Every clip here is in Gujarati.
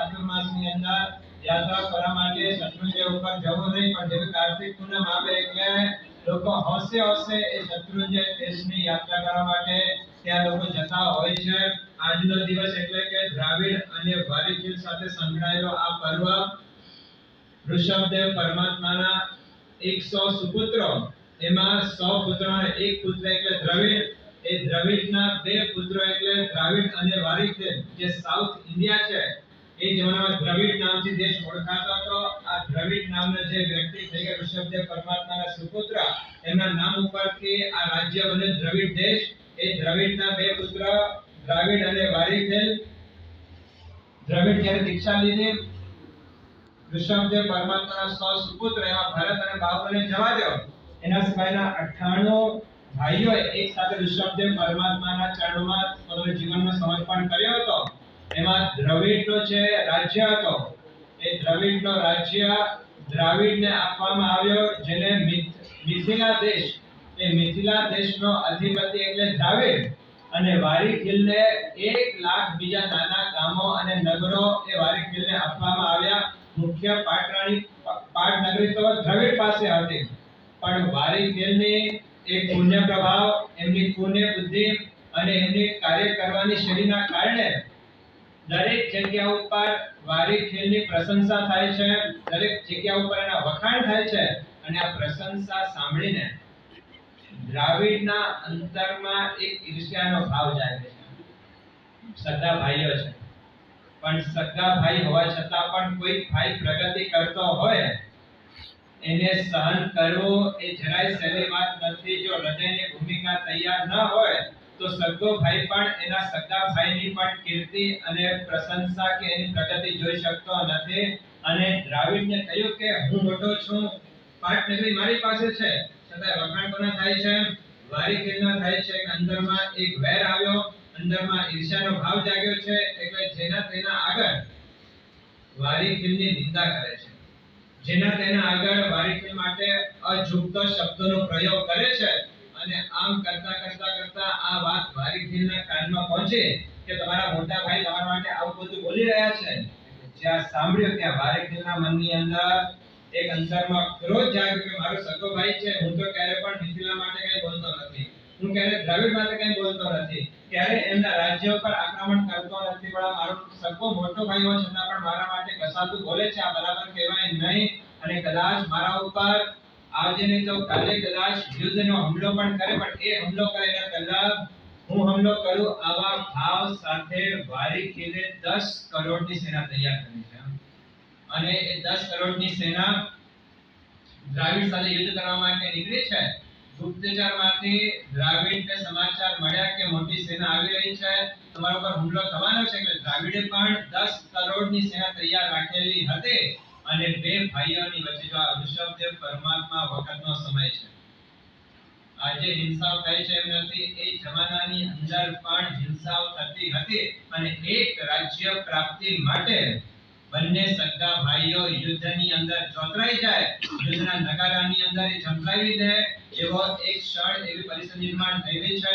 ચાતુર્માસની અંદર યાત્રા કરવા માટે શત્રુંજય ઉપર જવું નહીં, પણ જેવી કાર્તિક પૂનમ આવે એટલે લોકો હોશે હોશે એ શત્રુંજય દેશની યાત્રા કરવા માટે ત્યાં લોકો જતા હોય છે। આજનો દિવસ એટલે કે દ્રાવિડ અને વારીખીલ સાથે સંકળાયેલો આ પર્વ ઋષભદેવ પરમાત્માના 100 સુપુત્રો, એમાં 100 પુત્રોના એક પુત્ર એટલે દ્રવિડ, એ દ્રવિડના બે પુત્રો એટલે દ્રાવિડ અને વારીખીલ, જે સાઉથ ઇન્ડિયા છે એ જમાનામાં દ્રવિડ નામથી દેશ ઓળખાતો હતો। આ દ્રવિડ નામનો જે વ્યક્તિ થઈ ગયા ઋષભદેવ પરમાત્માના સુપુત્ર, એમના નામ ઉપરથી આ રાજ્ય બન્યું દ્રવિડ દેશ। એ દ્રવિડના બે પુત્ર દ્રાવિડ અને વારીખીલ, દ્રવિડ જ્યારે દીક્ષા લીધી, ઋષભદેવ પરમાત્માના 100 સુપુત્ર એમાં ભરત અને બાહુબલીને જવા દો, એના સિવાયના 98 ભાઈઓ એક સાથે ઋષભદેવ પરમાત્માના ચરણોમાં પોતાના જીવનનું સમર્પણ કર્યો હતો। એમાં દ્રવિડનો જે રાજ્ય હતો એ દ્રવિડનો રાજ્ય દ્રાવિડને આપવામાં આવ્યો, જેને મિથિલા દેશ, એ મિથિલા દેશનો અધિપતિ એટલે દ્રાવિડ, અને વારીખીલને 1 લાખ બીજા નાના ગામો અને નગરો એ વારીખીલને આપવામાં આવ્યા। મુખ્ય પાટનગરી તો દ્રવિડ પાસે હતી, પણ વારીખીલની એક પુણ્ય પ્રભાવ, એમની પુણ્ય બુદ્ધિ અને એમની કાર્ય કરવાની શૈલીના કારણે દરેક જગ્યા ઉપર વારીખીલની પ્રશંસા થાય છે, દરેક જગ્યા ઉપર એના વખાણ થાય છે। અને આ પ્રશંસા સાંભળીને દ્રાવિડના અંતરમાં એક ઈર્ષ્યાનો ભાવ જાગે છે। સગા ભાઈઓ છે, પણ સગા ભાઈ હોવા છતાં પણ કોઈ ભાઈ પ્રગતિ કરતો હોય એને સહન કરવું એ જરાય સહેલી વાત નથી। જો હૃદયની ભૂમિકા તૈયાર ન હોય તો સગો ભાઈ પણ એના સગા ભાઈની પણ કીર્તિ અને પ્રશંસા કે એની પ્રગતિ જોઈ શકતો નથી। અને દ્રાવિડને કહ્યું કે હું મોટો છું, પાટનગરી મારી પાસે છે, છતાં વખાણ કોના થાય છે? વારીખીલના થાય છે। કે અંદરમાં એક વેર આવ્યો, અંદરમાં ઈર્ષ્યાનો ભાવ જાગ્યો છે, એટલે જેના તેના આગળ વારીખીલની નિંદા કરે છે, જેના તેના આગળ વારીખીલ માટે અજુગતો શબ્દોનો પ્રયોગ કરે છે। અને આમ કરતા કરતા કરતા આ વાત વારીખીલના કાનમાં પહોંચી કે તમારા મોટા ભાઈ તમારા માટે આવું બધું બોલી રહ્યા છે। જ્યાં સાંભળ્યું ત્યાં વારીખીલના મનની અંદર એક અંતરમાં ક્રોધ જાગ્યો કે મારો સગો ભાઈ છે, હું તો ક્યારે પણ મિથિલા માટે કંઈ બોલતો નથી, હું ક્યારે દ્રવિડ માટે કંઈ બોલતો નથી, ક્યારે એમના રાજ્ય ઉપર આક્રમણ કરતો નથી, પણ મારો સગો મોટો ભાઈ હોવા છતાં પણ મારા માટે કસાતું બોલે છે, આ બરાબર કહેવાય નહીં। અને કદાચ મારા ઉપર આજે નહીં તો કાલે કદાચ યુદ્ધનો હુમલો પણ કરે, પણ એ હુમલો કરે એના પહેલા હું હુમલો કરું, આવા ભાવ સાથે વારીખીલે 10 કરોડની સેના તૈયાર કરી છે। અને એ 10 કરોડની સેના દ્રાવિડ સાથે યુદ્ધ કરવા માટે નીકળી છે। ગુપ્તચરમાંથી દ્રાવિડને સમાચાર મળ્યા કે મોટી સેના આવી રહી છે, તમારા પર હુમલો થવાનો છે, એટલે દ્રાવિડે પણ 10 કરોડની સેના તૈયાર રાખેલી હતી। અને બે ભાઈઓની વચ્ચે જો આ ઋષભદેવ પરમાત્મા વખતનો સમય છે, આજે હિંસા થાય છે એમ નથી, એ જમાનાની અંદર પણ હિંસા થતી હતી। અને એક રાજ્ય પ્રાપ્તિ માટે બંને સગા ભાઈઓ યુદ્ધની અંદર ચોતરાઈ જાય, યુદ્ધના નગારાની અંદર એ ઝંપલાવી દે, એવો એક ક્ષણ, એવી પરિસ્થિતિ નિર્માણ થઈ રહી છે।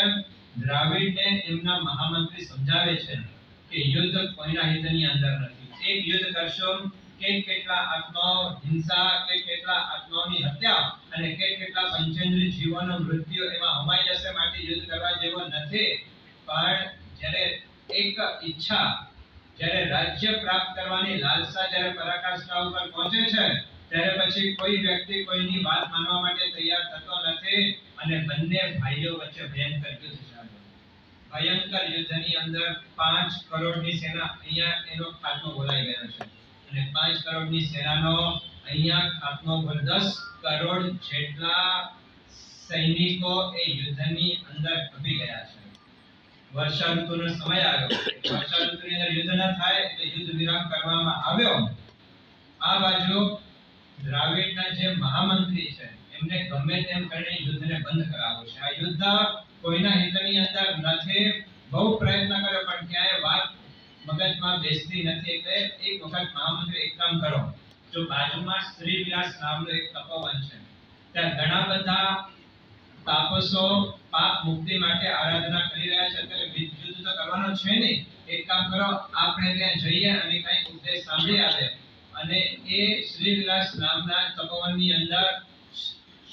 દ્રાવિડને એમના મહામંત્રી સમજાવે છે કે યુદ્ધ કોઈના હિતની અંદર નથી, એક યુદ્ધ કરશો કે કેટલા આત્માઓ હિંસા, કે કેટલા આત્માઓની હત્યા અને કેટલા પંચેન્દ્રિય જીવોનો મૃત્યુ એમાં હોમાઈ જશે, માટે યુદ્ધ કરવા જેવો નથી। પણ જ્યારે એક ઈચ્છા, જ્યારે રાજ્ય પ્રાપ્ત કરવાની લાલસા જ્યારે પરાકાષ્ઠા ઉપર પહોંચે છે, ત્યારે પછી કોઈ વ્યક્તિ કોઈની વાત માનવા માટે તૈયાર થતો નથી। અને બંને ભાઈઓ વચ્ચે ભયંકર યુદ્ધ ચાલ્યો। ભયંકર યુદ્ધની અંદર 5 કરોડની સેના અહીંયા એનો ખાત્મો બોલાઈ ગયો છે, અને 5 કરોડની સેનાનો અહીંયા ખાત્મો 10 કરોડ જેટલા સૈનિકો એ યુદ્ધની અંદર ડૂબી ગયા છે। વર્ષા ઋતુનો સમય આવ્યો, વર્ષા ઋતુની અંદર યુદ્ધ ન થાય એટલે યુદ્ધ વિરામ કરવામાં આવ્યો। આ બાજુ દ્રાવિડના જે મહામંત્રી છે એમને ગમે તેમ કરીને યુદ્ધને બંધ કરાવવું છે, આ યુદ્ધ કોઈના હિતની અંદર નથી। બહુ પ્રયત્ન કર્યો પણ ક્યાંય વાત મગજમાં બેસતી નથી। એટલે એક વખત મહામંત્રી એક કામ કરો, જો બાજુમાં શ્રીવિલાસ નામનો એક તપોવન છે, ત્યાં ઘણા બધા તાપસો પાપ મુક્તિ માટે આરાધના કરી રહ્યા છે, એટલે યુદ્ધ તો કરવાનો છે નહીં, એક કામ કરો આપણે ત્યાં જઈએ અને કંઈક ઉપદેશ તે સાંભળી આવે અને એ શ્રીવિલાસ નામના તપોવનની અંદર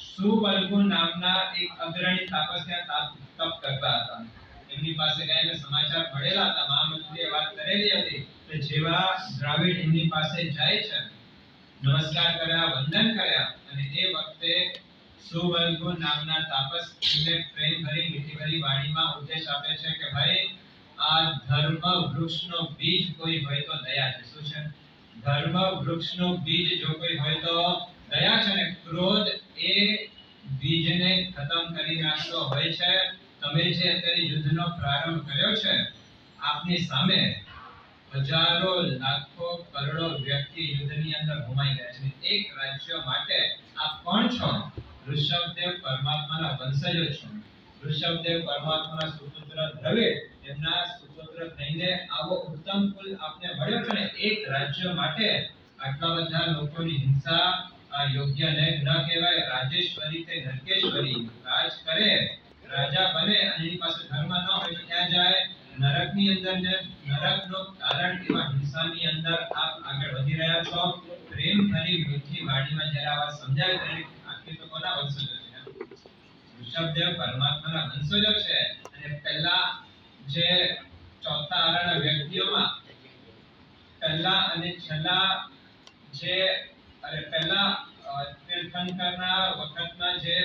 સુબલ્ગુ નામના એક અગ્રણી તાપસ્યા તપ કરતા હતા. એમની પાસે ગયા સમાચાર મળેલા હતા, મહામંત્રીએ વાત કરેલી હતી કે જેવા દ્રાવિડ એમની પાસે જાય છે, નમસ્કાર કર્યા, વંદન કર્યા, અને એ વખતે સુબલ્ગુ નામના તાપસને પ્રેમ ભરી મીઠી ભરી વાણીમાં ઉપદેશ આપે છે કે ભાઈ આ ધર્મ વૃક્ષનો બીજ કોઈ હોય તો દયા છે. શું છે? ધર્મ વૃક્ષનો બીજ જો કોઈ હોય તો દયા છે, ને ક્રોધ એ બીજને ખતમ કરી નાખતો હોય છે. તમે જે અત્યારે યુદ્ધનો પ્રારંભ કર્યો છે, આપની સામે હજારો લાખો કરોડો વ્યક્તિ યુદ્ધની અંદર ઘુમાઈ ગયા છે. એક રાજ્ય માટે આપ કોણ છો? ઋષભદેવ પરમાત્માના વંશજો છો. ઋષભદેવ પરમાત્માના સુપુત્ર દ્રવિડ, એમના સુપુત્ર થઈને આવો ઉત્તમ કુલ આપને મળ્યો છે ને એક રાજ્ય માટે આટલા બધા લોકોની હિંસા આ યોગ્ય ન કહેવાય. રાજેશ્વરી તે નરકેશ્વરી, રાજ કરે, રાજા બને અને એની પાસે ધર્મ ન હોય તો ક્યાં જાય? નરકની અંદર. ને નરકનો કારણ એવા હિંસાની અંદર આપ આગળ વધી રહ્યા છો. પ્રેમ ભરી મીઠી વાણીમાં જ્યારે આ વાત સમજાવે ત્યારે આખી તો કોના વંશજો છે? ઋષભદેવ પરમાત્માના વંશજો છે. અને પહેલા જે ચોથા આરાના વ્યક્તિઓમાં પહેલા અને છેલ્લા જે પહેલા તીર્થંકરના વખતના જે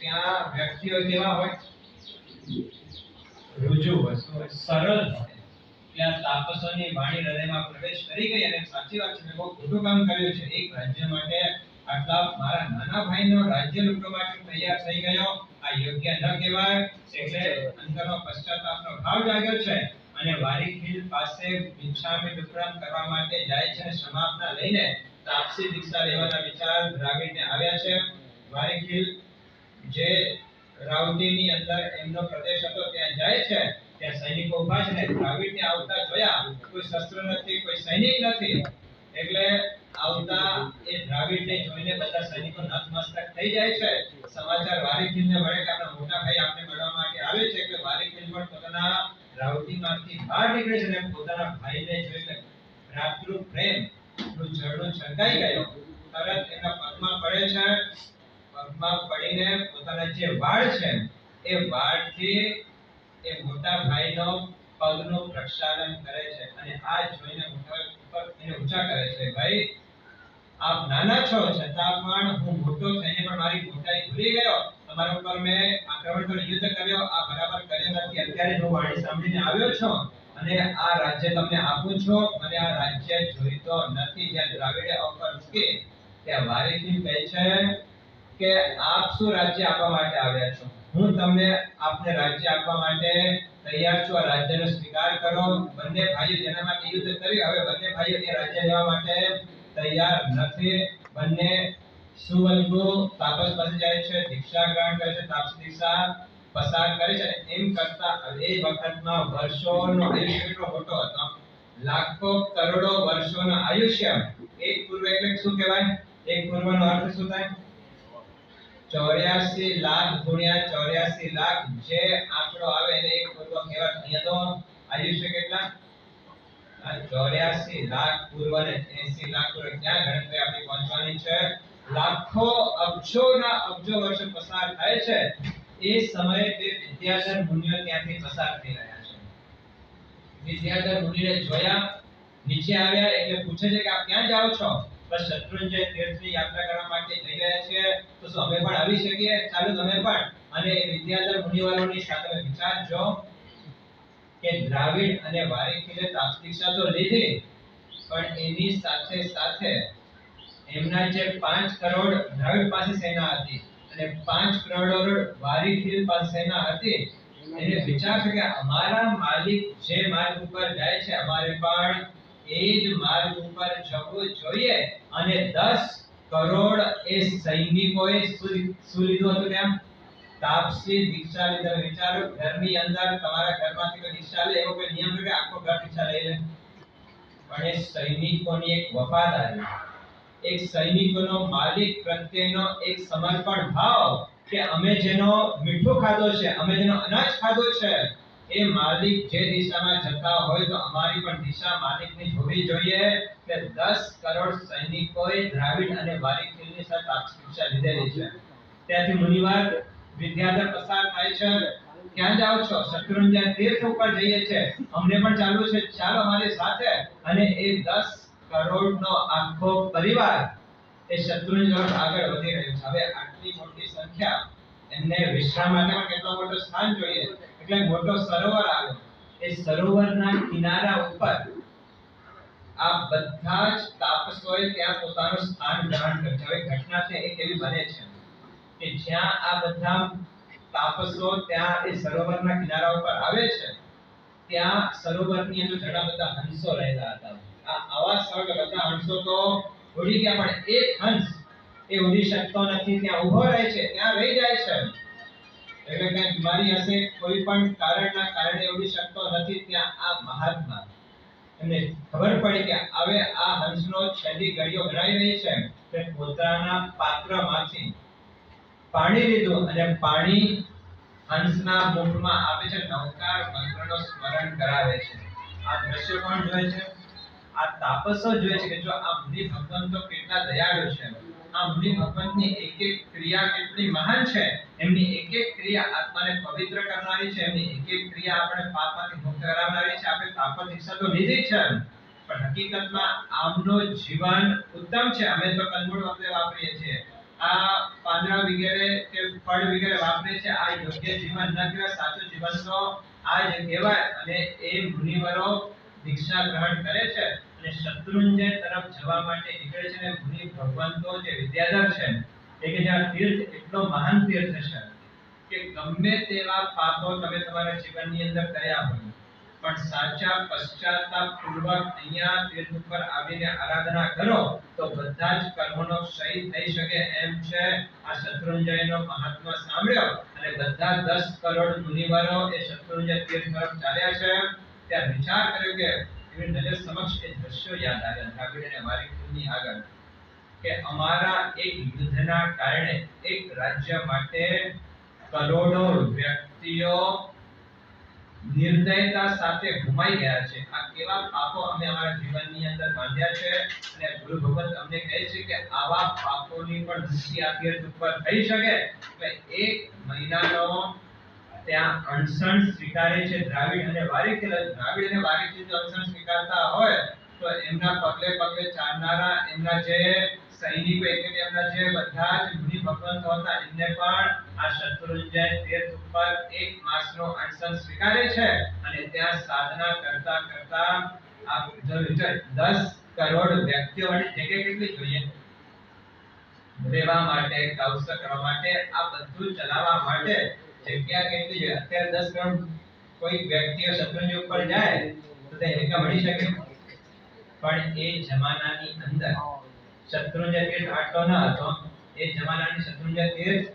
ત્યાં વ્યક્તિઓ કેવા હોય? રુજુ હોય, સરળ હોય. ત્યાં તાપસોની વાણી હૃદયમાં પ્રવેશ કરી ગઈ અને સાચી વાત છે, મેં બહુ ખોટું કામ કર્યું છે. એક રાજ્ય માટે આટલા મારા નાના ભાઈનો રાજ્ય લૂંટવા માટે તૈયાર થઈ ગયો, આ યોગ્ય ન કહેવાય. એટલે અંતરનો પશ્ચાતાપનો ભાવ જાગ્યો છે અને વારીખીલ પાસે ભિક્ષામી વિતરણ કરવા માટે જાય છે. સમાપના લઈને તાપસી દીક્ષા લેવાના વિચાર દ્રાવિડને આવ્યા છે. વારીખીલ જે રાવટીની અંદર એમનો પ્રદેશ હતો ત્યાં જાય છે. ત્યાં સૈનિકો ઊભા છે ને દ્રાવિડને આવતા જોયા, કોઈ શસ્ત્ર નથી, કોઈ સૈનિક નથી. એટલે આવતા એ દ્રાવિડને જોઈને બધા સૈનિકો નતમસ્તક થઈ જાય છે. સમાચાર વારીખીલને મળે કે આપણા મોટા ભાઈ આપને મળવા માટે આવે છે. એટલે વારીખીલ પણ પોતાના રાવટીમાંથી બહાર નીકળે છે અને પોતાના ભાઈને જોઈને ભ્રાતૃ પ્રેમ નું ઝરણું છલકાઈ ગયો. તરત એના પગમાં પડે છે. પગમાં પડીને પોતાના જે વાળ છે એ વાળથી એ મોટા ભાઈનો પગનું પ્રક્ષાલન કરે છે અને આ જોઈને મોટા ઉપર એને ઊંચા કરે છે. ભાઈ આપ નાના છો છતાં પણ હું મોટો થઈને પણ મારી મોટાઈ ભૂલી ગયો. તમારા ઉપર મેં આક્રમણ કરી યુદ્ધ કર્યો, આ બરાબર કર્યો નથી. અત્યારે હું વાણી સાંભળીને આવ્યો છું અને આ રાજ્ય તમને આપું છું. મને આ રાજ્ય જોઈતો નથી. જ્યાં દ્રાવિડે ઓફર મૂકી ત્યાં વારીખીલ કહે છે કે આપ શું રાજ્ય આપવા માટે આવ્યા છો? હું તમને આપને રાજ્ય આપવા માટે તૈયાર છું. આ રાજ્યનો સ્વીકાર કરો. બંને ભાઈઓ જેના માટે યુદ્ધ કર્યું, હવે બંને ભાઈઓ એ રાજ્ય લેવા માટે તૈયાર નથી. બંને સુવલ્ગુ તાપસ પાસે જાય છે, દીક્ષા ગ્રહણ કરે છે, તાપસી દીક્ષા પસાર કરે છે. એમ કરતા એ વખતમાં વર્ષોનો આયુષ્ય કેટલો મોટો હતો? લાખો કરોડો વર્ષોનો આયુષ્ય. એક પૂર્વ એટલે શું કહેવાય? એક પૂર્વનો અર્થ શું થાય? 84 લાખ ગુણ્યા 84 લાખ જે આંકડો આવે એને એક પૂર્વ કહેવાય. અહીંયા તો આયુષ્ય કેટલા? 84 લાખ પૂર્વ ને 80 લાખ પૂર્વ. ક્યાં ગણતરી આપણી પહોંચવાની છે? લાખો અબજોના અબજો વર્ષો પસાર થાય છે. એ સમયે તે વિદ્યાધર મુનિઓ ત્યાંથી પસાર થઈ રહ્યા છે. વિદ્યાધર મુનિને જોયા, નીચે આવ્યા એટલે પૂછે છે કે આપ ક્યાં જાઓ છો? બસ શત્રુંજય તીર્થની યાત્રા કરવા માટે જઈ રહ્યા છે. તો શું અમે પણ આવી શકીએ? ચાલો તમે પણ. અને વિદ્યાધર મુનિવારોની સાથે વિચારજો કે દ્રાવિડ અને વારીખીલે તાપસી દીક્ષા તો લીધી, પણ એની સાથે સાથે એમના જે 5 કરોડ દ્રાવિડ પાસે સેના હતી અને 5 કરોડ વારીખીલ પાસે સેના હતી. એને વિચાર છે કે અમારા માલિક જે માર્ગ ઉપર જાય છે અમારે પણ એ જ માર્ગ ઉપર જવું જોઈએ. અને 10 કરોડ એ સૈનિકોએ શું લીધું હતું? ત્યાં તાપસી દીક્ષા લીધા. વિચારો, ઘરની અંદર તમારા ઘરમાંથી કોઈ દીક્ષા લે એવો કોઈ નિયમ છે કે આખો ઘર દીક્ષા લઈ લે? પણ એ સૈનિકોની એક વફાદારી, એક સૈનિકોનો માલિક પ્રત્યેનો એક સમર્પણ ભાવ કે અમે જેનો મીઠું ખાધો છે, અમે જેનો અનાજ ખાધો છે, એ માલિક જે દિશામાં જતા હોય તો અમારી પણ દિશા માલિકની હોવી જોઈએ. કે 10 કરોડ સૈનિકોએ દ્રાવિડ અને વારીખેલની સાથે શિક્ષા લીધેલી છે. ત્યાંથી મુનિવાર વિદ્યાધર પસાર થાય છે. ક્યાં જાઓ છો? શત્રુંજય તીર્થ ઉપર જઈએ છે. અમને પણ ચાલવું છે, ચાલો અમારી સાથે. અને એ 10 કરોડનો આખો પરિવાર એ શત્રુંજય તરફ આગળ વધી રહ્યો છે. હવે આટલી મોટી સંખ્યા, એમને વિશ્રામ માટે પણ કેટલો મોટો સ્થાન જોઈએ, એટલે મોટો સરોવર આવ્યો. એ સરોવરના કિનારા ઉપર આ બધા જ તાપસોએ ત્યાં પોતાનું સ્થાન ગ્રહણ કર્યું. હવે ઘટના છે એ કેવી બને છે કે જ્યાં આ બધા તાપસો ત્યાં એ સરોવરના કિનારા ઉપર આવે છે, ત્યાં સરોવરની અંદર ઘણા બધા હંસો રહેલા હતા. આવા સ્થળ બધા હંસો તો ઉડી ગયા, પણ એક હંસ એ ઉડી શકતો નથી, ત્યાં ઊભો રહે છે, ત્યાં રહી જાય છે. એટલે કે બીમારી હશે, કોઈ પણ કારણના કારણે ઉડી શકતો નથી. ત્યાં આ મહાત્મા એમને ખબર પડી કે હવે આ હંસનો છેલ્લી ઘડીઓ ગણાઈ રહી છે, કે પોતાના પાત્રમાંથી પાણી લીધું અને પાણી હંસના મુખમાં આપે છે. નવકાર મંત્રનો સ્મરણ કરાવે છે. આ દ્રશ્ય કોણ જોવે છે? આ તાપસો જોવે છે કે જો આ મુનિ ભગવાન તો કેટલા દયાળુ છે. આ મુનિ ભગવાનની એક એક ક્રિયા કેટલી મહાન છે. એમની એક એક ક્રિયા આત્માને પવિત્ર કરનારી છે. એમની એક એક ક્રિયા આપણે પાપમાંથી મુક્ત કરાવનારી છે. આપણે તાપ દીક્ષા તો લીધી છે, પણ હકીકતમાં આમનું જીવન ઉત્તમ છે. અમે તો કંદમૂળ વખતે વાપરીએ છીએ, આ પાંદડા વગેરે કે ફળ વગેરે વાપરીએ છીએ. આ યોગ્ય જીવન ન કહેવાય. સાચું જીવન તો આ જ કહેવાય. અને એ મુનિવરો દીક્ષા ગ્રહણ કરે છે અને શત્રુંજય તરફ જવા માટે નીકળે છે. અને મુનિ ભગવાન તો જે વિદ્યાધર છે, એ કે જ્યાં તીર્થ એટલો મહાન તીર્થ છે કે ગમે તેવા પાપો તમે તમારા જીવનની અંદર કર્યા હોય, પણ સાચા પશ્ચાતાપ પૂર્વક અહીંયા તીર્થ ઉપર આવીને આરાધના કરો તો બધા જ કર્મોનો ક્ષય થઈ શકે એમ છે. આ શત્રુંજયનો મહાત્મા સાંભળ્યો અને બધા 10 કરોડ મુનિવરો એ શત્રુંજય તીર્થ તરફ ચાલ્યા છે. ત્યાં વિચાર કર્યો કે એની નજર સમક્ષ એ દ્રશ્યો યાદ આવ્યા દ્રાવિડ અને વારીખેલની આગળ, કે અમારા એક યુદ્ધના કારણે એક રાજ્ય માટે કરોડો વ્યક્તિઓ નિર્દયતા સાથે ગુમાઈ ગયા છે. આ કેવા પાપો અમે અમારા જીવનની અંદર બાંધ્યા છે. અને ગુરુ ભગવત અમને કહે છે કે આવા પાપોની પણ મુક્તિ આ તીર્થ ઉપર થઈ શકે. એટલે એક મહિનાનો ત્યાં અણસણ સ્વીકારે છે દ્રાવિડ અને વારીખેલ. દ્રાવિડ અને વારીખેલ જો અણસણ સ્વીકારતા હોય તો એમના પગલે પગલે ચાલનારા એમના જે સૈનિકો, એટલે એમના જે બધા જ મુનિ ભગવંતો હતા, એમને પણ આ શત્રુંજય તીર્થ ઉપર 1 માસનો અણસણ સ્વીકારે છે. અને ત્યાં સાધના કરતા કરતા આ 10 કરોડ વ્યક્તિઓની જગ્યા કેટલી જોઈએ રહેવા માટે, કૌશલ કરવા માટે, આ બધું ચલાવવા માટે જગ્યા કેટલી જોઈએ? અત્યારે 10 કરોડ કોઈ વ્યક્તિઓ શત્રુંજય ઉપર જાય તો તે જગ્યા મળી શકે? પણ એ જમાનાની અંદર શત્રુંજય તીર્થ આટલો ન હતો. એ જમાનાની શત્રુંજય તીર્થ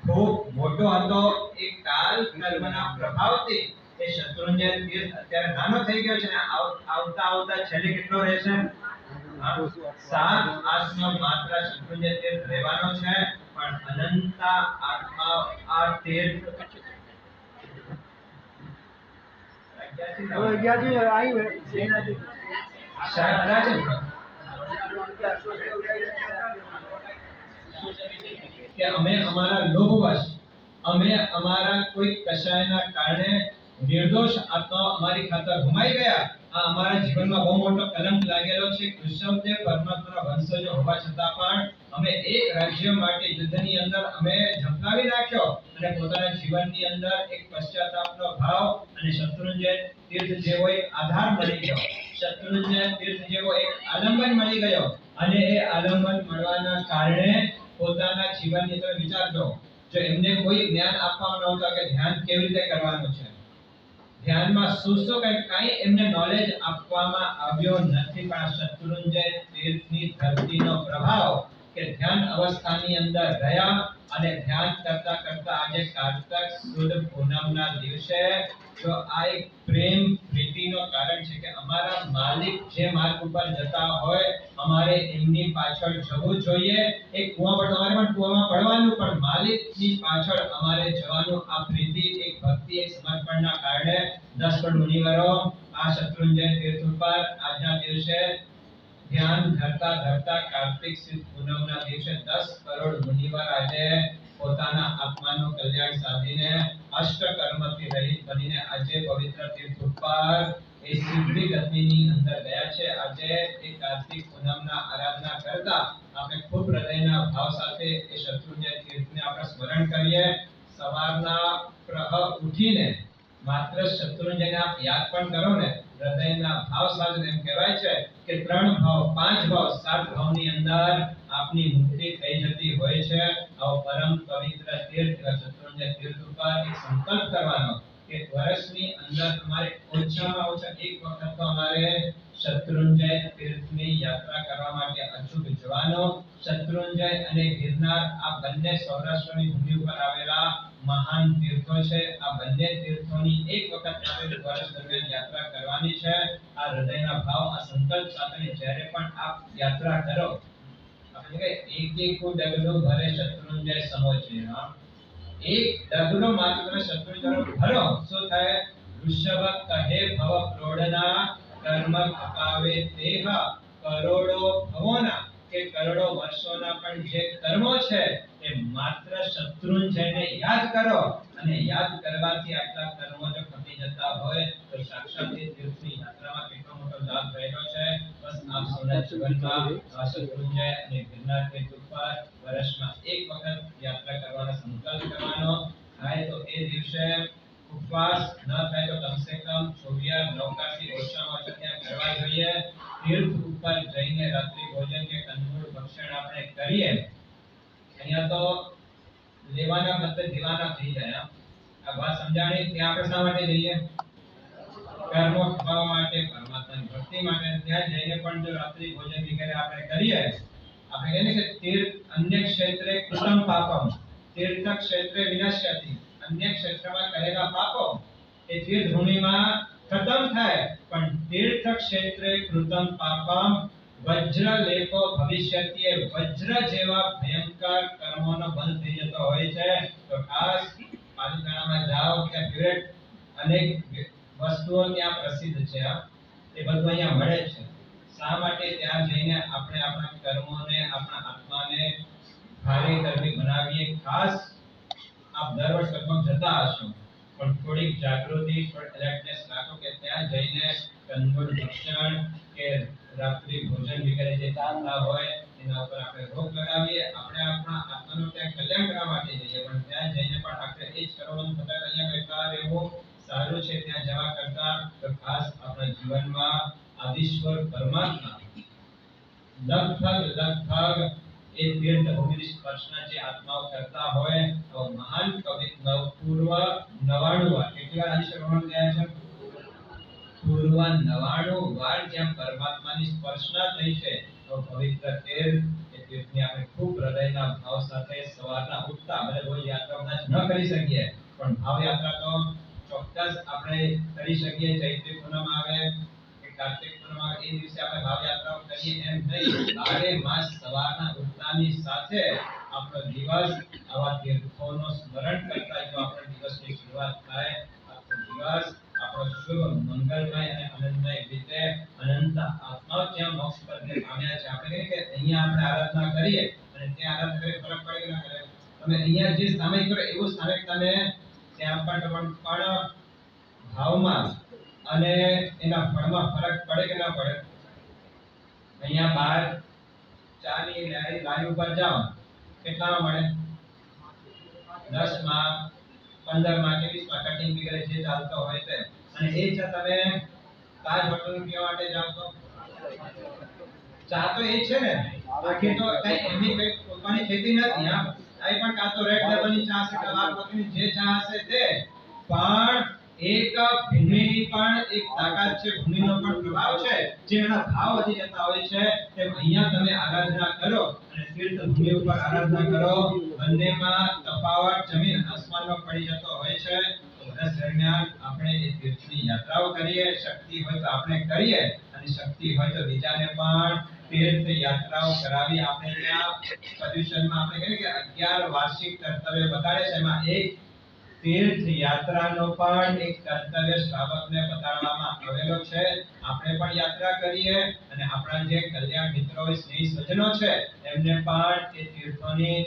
ખૂબ મોટો હતો. એ કાલ કર્મના પ્રભાવથી એ શત્રુંજય તીર્થ અત્યારે નાનો થઈ ગયો છે. આવતા આવતા છેલ્લે કેટલો રહેશે? 7 આસનો માત્ર શત્રુંજય તીર્થ રહેવાનો છે. પણ અનંત આત્મા આ તીર્થ કે અમે અમારા લોભવશ, અમે અમારા કોઈ કશાયના કારણે નિર્દોષ આત્માઓ અમારી ખાતર હુમાઈ ગયા. આ અમારા જીવનમાં બહુ મોટો કલંક લાગેલો છે. કૃષ્ણદેવ પરમાત્માના વંશજો હોવા છતાં પણ અમે એક રાજ્ય માટે યુદ્ધની અંદર અમે ઝંપલાવી નાખ્યો અને પોતાના જીવનની અંદર એક પશ્ચાતાપનો ભાવ અને શત્રુંજય તીર્થ જેવો એક આધાર મળી ગયો. શત્રુંજય તીર્થ જેવો એક આલંબન મળી ગયો. અને એ આલંબન મળવાના કારણે પોતાના જીવનની તમે વિચારજો, જો એમને કોઈ જ્ઞાન આપવામાં નહોતું કે ધ્યાન કેવી રીતે કરવાનું છે, ધ્યાનમાં શું કઈ એમને નોલેજ આપવામાં આવ્યો નથી. પણ આ શત્રુંજય તીર્થની ધરતીનો પ્રભાવ કે ધ્યાન અવસ્થાની અંદર રહ્યા અને ધ્યાન કરતા કરતા આજે કાર્તક સુદ પૂનમના દિવસે જો આ એક પ્રેમ પ્રીતિનો કારણ છે કે અમારા માલિક જે માર્ગ ઉપર જતા હોય અમારે એમની પાછળ જવું જોઈએ. એક કુવા પર તમારે પણ કુવામાં પડવાનું, પણ માલિકની પાછળ અમારે જવાનું. આ પ્રીતિ, એક ભક્તિ, એક સમર્પણના કારણે 10 કરોડ મુનિવરો આ શત્રુંજય તીર્થ ઉપર આજના દિવસે ધ્યાન ધરતા ધરતા કાર્તિક સુદ પૂનમના દિવસે 10 કરોડ મુનિવર આજે પોતાના આત્માનું કલ્યાણ સાધીને અષ્ટ કર્મથી રહિત બનીને આજે પવિત્ર તીર્થ ઉપર એ સિદ્ધિ ગતિની અંદર ગયા છે। આજે એ કાર્તિક પૂનમના આરાધના કરતા આપણે ખૂબ હૃદયના ભાવ સાથે એ શત્રુંજય તીર્થને આપણે સ્મરણ કરીએ। સવારના પ્રહ ઉઠીને માત્ર શત્રુંજયને આપ યાદ પણ કરો ને હૃદયના ભાવ સાથે એમ કહેવાય છે કે 3 ભાવ 5 ભાવ 7 ભાવની અંદર આપની મુક્તિ થઈ જતી હોય છે। આવો પરમ પવિત્ર તીર્થ શત્રુંજય તીર્થ ઉપર એક સંકલ્પ કરવાનો કે વર્ષની અંદર તમારે ઓછામાં ઓછા એક વખત તો અમારે શત્રુંજય તીર્થની યાત્રા કરવા માટે અચૂક જવાનો। શત્રુંજય અને ગિરનાર આ બંને સૌરાષ્ટ્રની ભૂમિ ઉપર આવેલા મહાન તીર્થો છે। આ બંને તીર્થોની એક વખત આપણે વર્ષ દરમિયાન યાત્રા કરવાની છે। આ હૃદયના ભાવ આ સંકલ્પ સાથે જ્યારે પણ આપ યાત્રા કરો આપણે કે એક એક ડગલો ભરે શત્રુંજય સમો છે। એક ડગલો માત્ર શત્રુંજય ભરો શું થાય ઋષભ કહે ભવ પ્રોડના કર્મ થકાવે દેહ કરોડો ભવોના કે કરોડો વર્ષોના પણ જે કર્મો છે એ માત્ર શત્રુંજયને યાદ કરો અને યાદ કરવાથી આટલા કર્મો જો ખપી જતા હોય તો સાક્ષાત એ તીર્થની યાત્રામાં કેટલો મોટો લાભ રહેલો છે। બસ આપ સૌના જીવનમાં શત્રુંજય અને ગિરનાર તીર્થ ઉપર વર્ષમાં એક વખત યાત્રા કરવાનો સંકલ્પ કરવાનો થાય તો એ દિવસે ઉપવાસ ન થાય તો કમસે કમ 24 નૌકાથી ઓછામાં ઓછા ત્યાં કરવા જોઈએ। તીર્થ ઉપર જઈને રાત્રિ ભોજન કે કંદમૂળ ભક્ષણ આપણે કરીએ અહીંયા તો લેવાના બદલે દેવાના થઈ જાય। આ વાત સમજાણી ત્યાં આપણે શા માટે જઈએ કર્મો થવા માટે પરમાત્માની ભક્તિ માટે। ત્યાં જઈને પણ જો રાત્રિ ભોજન વગેરે આપણે કરીએ આપણે કહીએ કે તીર્થ અન્ય ક્ષેત્રે કૃતમ પાપમ તીર્થ ક્ષેત્રે વિનશ્યતિ અન્ય ક્ષેત્રમાં કરેલા પાપો એ તીર્થ ભૂમિમાં ખતમ થાય પણ તીર્થ ક્ષેત્રે કૃતમ પાપમ વજ્ર લેપો ભવિષ્યત્ય વજ્ર જેવા ભયંકર કર્મોનો બંધ થઈ જતો હોય છે। તો ખાસ પાલિતાણામાં જાઓ કે ફેવરેટ અનેક વસ્તુઓ ત્યાં પ્રસિદ્ધ છે એ બધું અહીંયા મળે છે। શા માટે ત્યાં જઈને આપણે આપણા કર્મોને આપણા આત્માને ભારે કરવી બનાવીએ। ખાસ આપ દર વર્ષ લગભગ જતા હશો પણ થોડીક જાગૃતિ થોડી એલર્ટનેસ રાખો કે ત્યાં જઈને કંદમૂળ ભક્ષણ કે રાત્રિ ભોજન વગેરે જે ચાલતા હોય એના ઉપર આપણે રોક લગાવીએ। આપણે આપણા આત્માનું ત્યાં કલ્યાણ કરવા માટે જઈએ પણ ત્યાં જઈને પણ આપણે એ જ કરવાનું થતા અહીંયા બેઠા રહેવું સારું છે। ત્યાં જવા કરતા તો ખાસ આપણા જીવનમાં આદિશ્વર પરમાત્મા લગભગ એ તીર્થ ભૂમિની સ્પર્શના જે આત્માઓ કરતા હોય તો મહાન કવિ પૂર્વ 99 વાર કેટલી વાર આદિશ્વર ભગવાન ગયા છે પૂર્વ 99 વાર જ્યાં પરમાત્માની સ્પર્શના થઈ છે તો પવિત્ર તીર્થ એ તીર્થની આપણે ખૂબ હૃદયના ભાવ સાથે સવારના ઉઠતા ભલે રોજ યાત્રા ન કરી શકીએ પણ ભાવ યાત્રા તો ચોક્કસ આપણે કરી શકીએ। ચૈત્રી પૂનમ આવે કે કાર્તિક પૂનમ આવે એ દિવસે આપણે ભાવ યાત્રાઓ કરીએ એમ નહીં 12 માસ સવારના ઉઠતાની સાથે આપણો દિવસ આવા તીર્થોનો સ્મરણ કરતા જો આપણો દિવસની શરૂઆત થાય આપણો દિવસ આપણો શુભ મંગલમય અને આનંદમય રીતે અનંત આત્માઓ જ્યાં મોક્ષ પદને પામ્યા છે। આપણે કહીએ કે અહીંયા આપણે આરાધના કરીએ અને ત્યાં આરાધના કરીએ ફરક પડે કે ના પડે તમે અહીંયા જે સામે કરો એવું સ્થાને તમે ત્યાં પણ ભાવમાં અને એના ફળમાં ફરક પડે કે ના પડે। અહીંયા બહાર ચાની લારી ઉપર જાઓ કેટલામાં મળે 10 માં 15 માં 20 માં કટિંગ વગેરે જે ચાલતો હોય તે અને એ છે તમે તાજ હોટલ પીવા માટે જાઓ તો ચા તો એ છે ને બાકી તો કઈ એમની કઈ પોતાની ખેતી નથી આ પણ કાં તો રેડ લેવલની ચા છે કે લાલ પત્તીની જે ચા હશે તે પણ એક ભૂમિની પણ એક તાકાત છે ભૂમિનો પણ પ્રભાવ છે જે એના ભાવ વધી જતા હોય છે તેમ અહીંયા તમે આરાધના કરો અને તીર્થ ભૂમિ ઉપર આરાધના કરો બંનેમાં તફાવત જમીન આસમાનનો પડી જતો હોય છે। વર્ષ દરમિયાન આપણે એ તીર્થની યાત્રાઓ કરીએ શક્તિ હોય તો આપણે કરીએ અને શક્તિ હોય તો બીજાને પણ તીર્થ યાત્રાઓ કરાવી। આપણે ત્યાં પર્યુષણમાં આપણે કહીએ કે 11 વાર્ષિક કર્તવ્ય બતાડે છે એમાં એક તીર્થ યાત્રાનો પણ એક કર્તવ્ય શ્રાવકને બતાડવામાં આવેલો છે. આપણે પણ યાત્રા કરીએ અને આપણા જે કલ્યાણ મિત્રો હોય, સ્નેહી સ્વજનો છે, એમને પણ એ તીર્થોની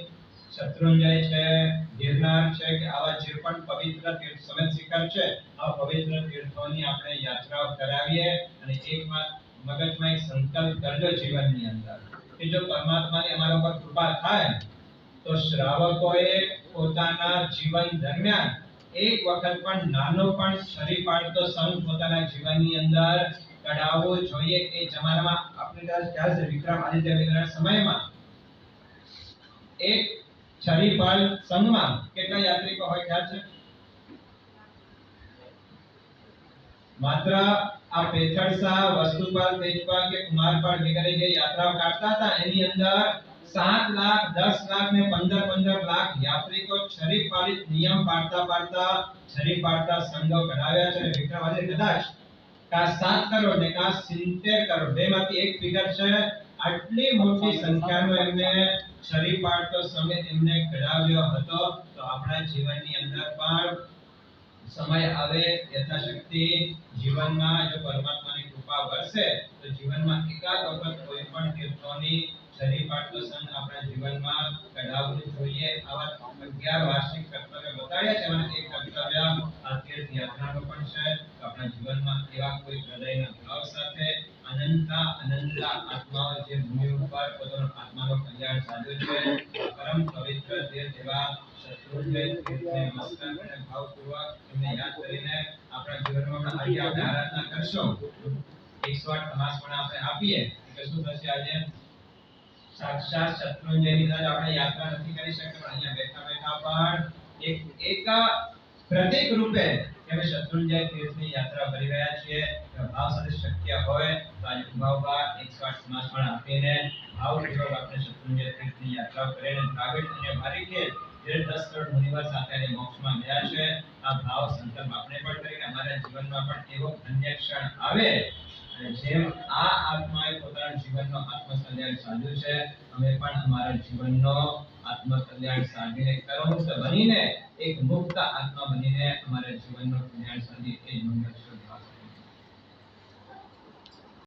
શત્રુંજય છે, ગિરનાર છે કે આવા જે પણ પવિત્ર તીર્થ સમેત શિખર છે, આ પવિત્ર તીર્થોની આપણે યાત્રાઓ કરાવીએ અને મગજમાં એક સંકલ્પ કરજો જીવનની અંદર કે જો પરમાત્માની અમારા પર કૃપા થાય તો શ્રાવકોએ પોતાના જીવન દરમિયાન એક વખત પણ નાનો પણ છરી પાડતો સંગ પોતાના જીવનની અંદર કઢાવવો જોઈએ. એ જમાનામાં આપણે ખ્યાલ છે વિક્રમાદિત્ય વિગ્રહ સમયમાં એક છરી પાડ સંગમાં કેટલા યાત્રિકો હોય ખ્યાલ છે? માત્ર આ પેથળસા, વસ્તુપાલ, તેજપાલ કે કુમારપાળ વગેરે જે યાત્રાઓ કાઢતા હતા એની અંદર 7 લાખ, 10 લાખ ને 15 લાખ યાત્રિકો છરી પાડિત નિયમ પાડતા છરી પાડતા સંઘો કઢાવ્યા છે. વિક્રમાદિત્ય કદાચ કા 7 કરોડ ને કા 70 કરોડ બેમાંથી એક ફિગર છે. આટલી મોટી સંખ્યાનો એમને છરી પાડતો સંઘ એમને કઢાવ્યો હતો. તો આપણા જીવનની અંદર પણ સમય આવે યથાશક્તિ જીવનમાં જો પરમાત્માની કૃપા વરસે તો જીવનમાં એકાદ વખત કોઈ પણ તીર્થોની છરી પાડતો સંઘ આપણા જીવનમાં કઢાવવું જોઈએ. આવા 11 વાર્ષિક કર્તવ્ય બતાડ્યા છે અને એક કર્તવ્ય આ તીર્થ યાત્રાનો પણ છે. તો આપણા જીવનમાં એવા કોઈ હૃદયના ભાવ સાથે અનંતા આત્માઓ જે ભૂમિ ઉપર પોતાનો આત્માનો કલ્યાણ સાધ્યું છે, પરમ પવિત્ર તીર્થ એવા શત્રુંજય તીર્થને નમસ્કાર અને ભાવપૂર્વક એમને યાદ કરીને આપણા જીવનમાં આજે આપણે આરાધના કરશો. 108 તમાસ પણ આપણે આપીએ કે શું થશે? આજે સાક્ષાત શત્રુંજયની અંદર આપણે યાત્રા નથી કરી શકતા, પણ અહીંયા બેઠા પણ એક પ્રતીક રૂપે અમે શત્રુંજય તીર્થની યાત્રા કરી રહ્યા છીએ. ભાવ સાથે શક્ય હોય તો આજે ઉભા 108 સમાસ પણ આપીને ભાવપૂર્વક આપણે શત્રુંજય તીર્થની યાત્રા કરીને દ્રાવિડ અને ભારીકે જે 10 કરોડ મુનિવર સાથે આજે મોક્ષમાં ગયા છે, આ ભાવ સંકલ્પ આપણે પણ કરીને અમારા જીવનમાં પણ એવો ધન્ય ક્ષણ આવે અને જેમ આ આત્માએ પોતાના જીવનનો આત્મકલ્યાણ સાધ્યું છે, અમે પણ અમારા જીવનનો આત્મકલ્યાણ સાધીને કર્મમુક્ત બનીને એક મુક્ત આત્મા બનીને અમારા જીવનનો કલ્યાણ સાધી એ મંગળ